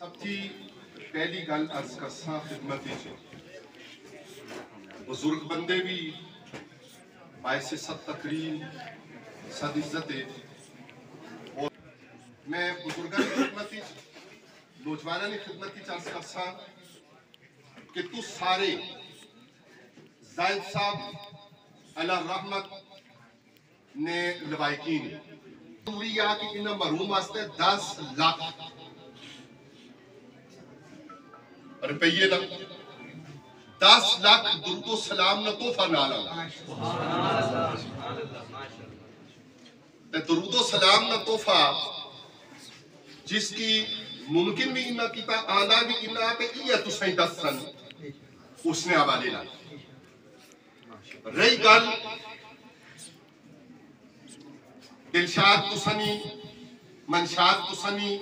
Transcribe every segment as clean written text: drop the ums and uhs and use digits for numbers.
سب کی پہلی گل عرض کرساں خدمت بزرگ بندے بھی باعث صد تکریم صد عزت اور میں بزرگاں کی خدمت نوجواناں کی خدمت عرض کرساں کہ تو سارے زائد صاحب اللہ رحمت نے لوائقین دوری یا کہ انہاں مرحوم واسطے 10 لاکھ روپیے دا 10 لاکھ درود و سلام نہ تحفہ نال درود و سلام نہ تحفہ جس کی ممکن بھی انہاں کیتا آنا بھی انہاں پہ یہ تو سہی دستن اس نے حوالے لا رہی گل دلشاد تسنی منشاد تسنی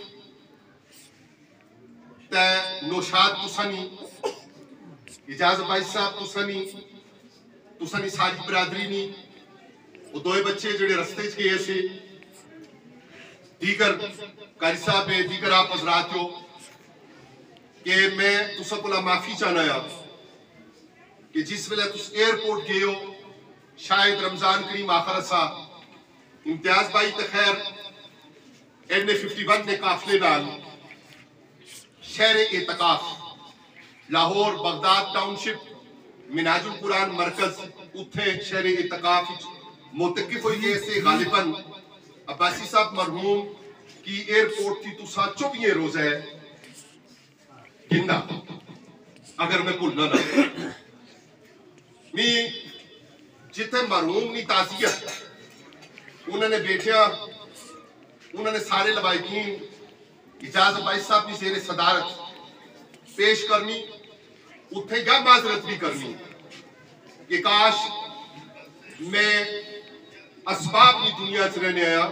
نوشاد تسنی اجازت بھائی صاحب تسنی ساری برادری نی وہ دوئے بچے جڑے رستے کے ایسے دیگر قاری صاحب دیگر آپ حضرات ہو کہ میں تسا کو معافی چاہنا ہے کہ جس ویلے تس ایئرپورٹ گئے ہو شاید رمضان کریم آخر سا امتیاز بھائی تخیر N51 نے قافلے نال شہر اعتکاف لاہور بغداد ٹاؤن شپ منہاج القرآن مرکز اتھے شہر اعتکاف متقف ہوئی گئے سے غالباً عباسی صاحب مرحوم کی ایئرپورٹ تھی تو ساتھ چوبیے روز ہے گندہ اگر میں بھولنا نہ میں جتنے مرحوم نی تعزیت انہوں نے بیٹھیا انہوں نے سارے لوائقین اجازت بھائی صاحب کی زیر صدارت پیش کرنی اتھے یا معذرت بھی کرنی کہ کاش میں اسباب کی دنیا سے رہنے آیا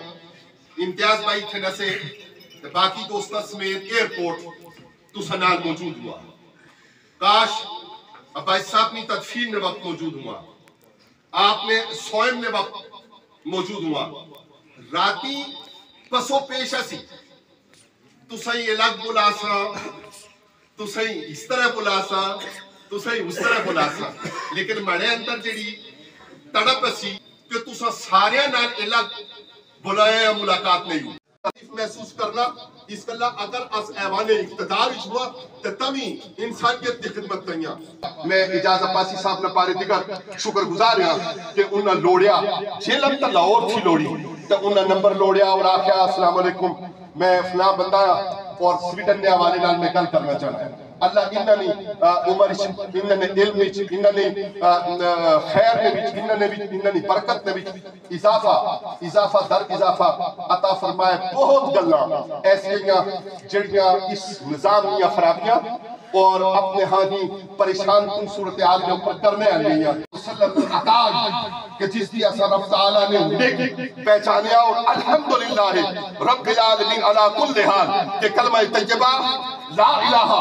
امتیاز بھائی تھے نہ سے باقی دوستہ سمیت ایئرپورٹ تو سنال موجود ہوا کاش بھائی صاحب نے تدفین میں وقت موجود ہوا آپ نے سوئم میں وقت موجود ہوا راتی پسو پیش اسی تو صحیح الگ بلا سا تو صحیح اس طرح بلا سا تو صحیح اس طرح بلا سا لیکن مڑے اندر جڑی تڑپ اسی کہ تو سا سارے نال الگ بلائے یا ملاقات نہیں ہوئی محسوس کرنا اس کا اللہ اگر اس ایوان اقتدار اچ ہوا تو تمی انسانیت کی خدمت تنیا میں اجازت عباسی صاحب نے پارے دیگر شکر گزار ہیں کہ انہاں لوڑیا جیلم تا لاہور تھی لوڑی تو انہاں نمبر لوڑیا اور آخیا السلام علیکم میں فلاں بندہ اور سویڈن نے حوالے نال میں کل کرنا چاہتا ہے اللہ انہاں نے عمر انہاں نے علم وچ انہاں نے خیر نے وچ انہاں نے برکت نے وچ اضافہ در اضافہ عطا فرمائے بہت گلاں ایسیاں جڑیاں اس نظام یا خرابیاں اور اپنے ہانی پریشان کن صورتحال کے اوپر کرنے آ گئی ہیں مسلط عطا کہ جس کی اثر رب تعالیٰ نے انہیں پہچانیا اور الحمدللہ رب العالمین علی کل حال کہ کلمہ طیبہ لا الہ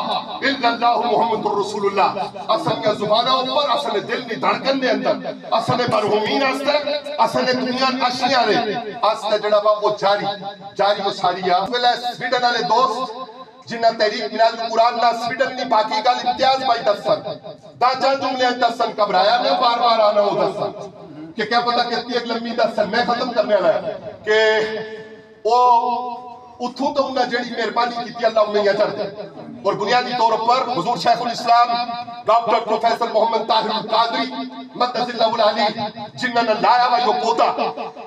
الا اللہ محمد رسول اللہ اصل یا زبانہ اوپر اصل دل میں دھڑکن دے اندر اصل مرحومین آستے اصل دنیا اشیاء رہے آستے جڑا با وہ جاری وہ ساری ہے سویڈن والے دوست جنہ تحریک منہاج القرآن نہ سویڈن نہیں باقی کا امتیاز بھائی دستن دا جان جملے دستن کبرایا میں بار بار آنا ہو دستن کہ کیا پتا کہتی ایک لمبی دستن میں ختم کرنے آیا کہ وہ اتھو تو انہا جڑی مہربانی کی تھی اللہ انہیں اجر دے اور بنیادی طور پر حضور شیخ الاسلام ڈاکٹر پروفیسر محمد طاہر القادری مدد اللہ العالی جنہاں نے لایا ہوا یہ پودا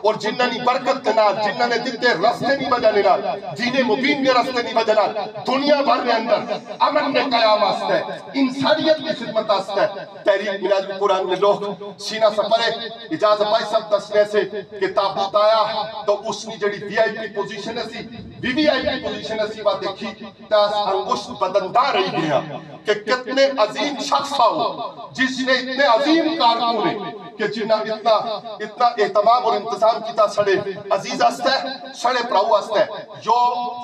اور جنہاں نے برکت کے نال جنہاں نے دیتے رستے نہیں بجانے نال دین مبین کے رستے نہیں بجانا دنیا بھر میں اندر امن میں قیام آستا ہے انسانیت کی خدمت آستا ہے تحریک منہاج القرآن میں لوگ سینہ سپرے اجازت بھائی سب دسنے سے کہ تابوت آیا تو اس نے جڑی VIP پوزیشن ہے VIP پوزیشن اسی بات دیکھی تاس انگوشت بدندار رہی گیا کہ کتنے عظیم شخص ہو جس نے اتنے عظیم کارکون ہے کہ جنہ اتنا اہتمام اور انتظام کیتا سڑے عزیز ہستے سڑے پراؤ ہستے جو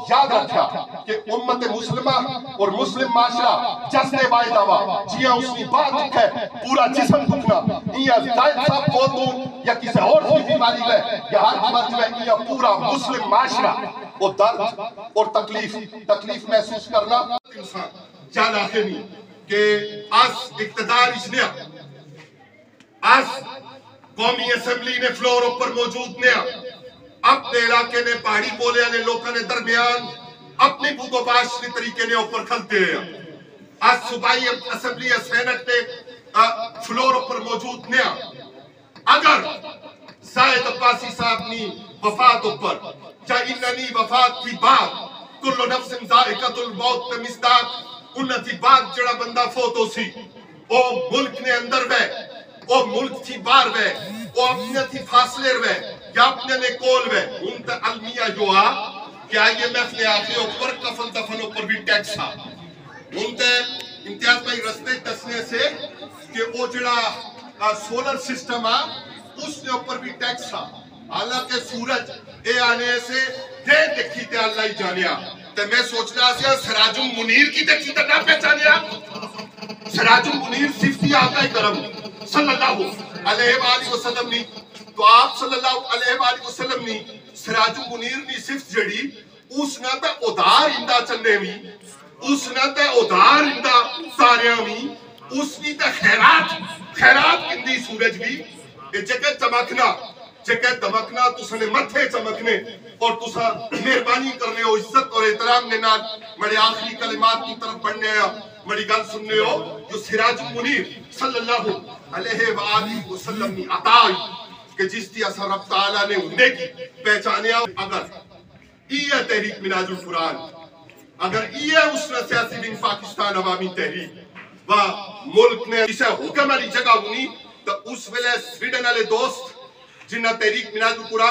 یاد رکھا کہ امت مسلمہ اور مسلم معاشرہ جسنے بائی دعویٰ جیاں اس نے بات دکھے پورا جسم دکھنا یہ زائد صاحب کو دوں یا کسی اور کی بیماری گئے یا ہر مرد میں یہ پورا مسلم معاشرہ وہ درد اور تکلیف محسوس کرنا انسان جان آخر نہیں کہ آس اقتدار اجنیا آس قومی اسمبلی نے فلور اوپر موجود نیا اپنے علاقے نے پہاڑی بولے والے لوگوں نے درمیان اپنی بودو باشنی طریقے نے اوپر کھلتے ہیں آج صوبائی اسمبلی سینٹ نے فلور اوپر موجود نیا اگر زائد عباسی صاحب نی وفات اوپر جا اننی وفات کی بات کل نفس ذائقۃ الموت پہ مصداق انہاں دی بات جڑا بندہ فوت ہو سی او ملک نے اندر وے او ملک تھی بار وے او اپنے تھی فاصلے وے یا اپنے نے کول وے ان تے علمیہ جو آ کہ آئیے محفل آخری اوپر کفن دفن اوپر بھی ٹیکس آ ان تے امتیاز بھائی رستے دسنے سے کہ او جڑا سولر سسٹم آ اس نے اوپر بھی ٹیکس آ حالانکہ سورج اے آنے سے دے دیکھی تے اللہ ہی جانیا تے میں سوچنا سے سراج المنیر کی دیکھی تے نہ پہچانیا سراج المنیر صرف تھی آقا کرم صلی اللہ علیہ وآلہ وسلم نی تو آپ صلی اللہ علیہ وآلہ وسلم نی سراج المنیر نی صرف جڑی اس نہ تے ادھار اندہ چلنے میں اس نہ تے ادھار اندہ تاریاں میں اس نی تے خیرات کندی سورج بھی جگہ چمکنا تسا نے متھے چمکنے اور تسا مہربانی کرنے ہو عزت اور احترام نے نال مڑے آخری کلمات کی طرف پڑھنے ہو مڑی گل سننے ہو جو سراج المنیر صلی اللہ علیہ وآلہ وسلم نے عطائی کہ جس دی اثر رب تعالیٰ نے انہیں کی پہچانے ہو اگر یہ تحریک مناج القرآن اگر یہ اس نے سیاسی ونگ پاکستان عوامی تحریک و ملک نے اسے حکم علی جگہ ہونی تو اس ویلے سویڈن والے دوست جنہ تحریک مناج القرآن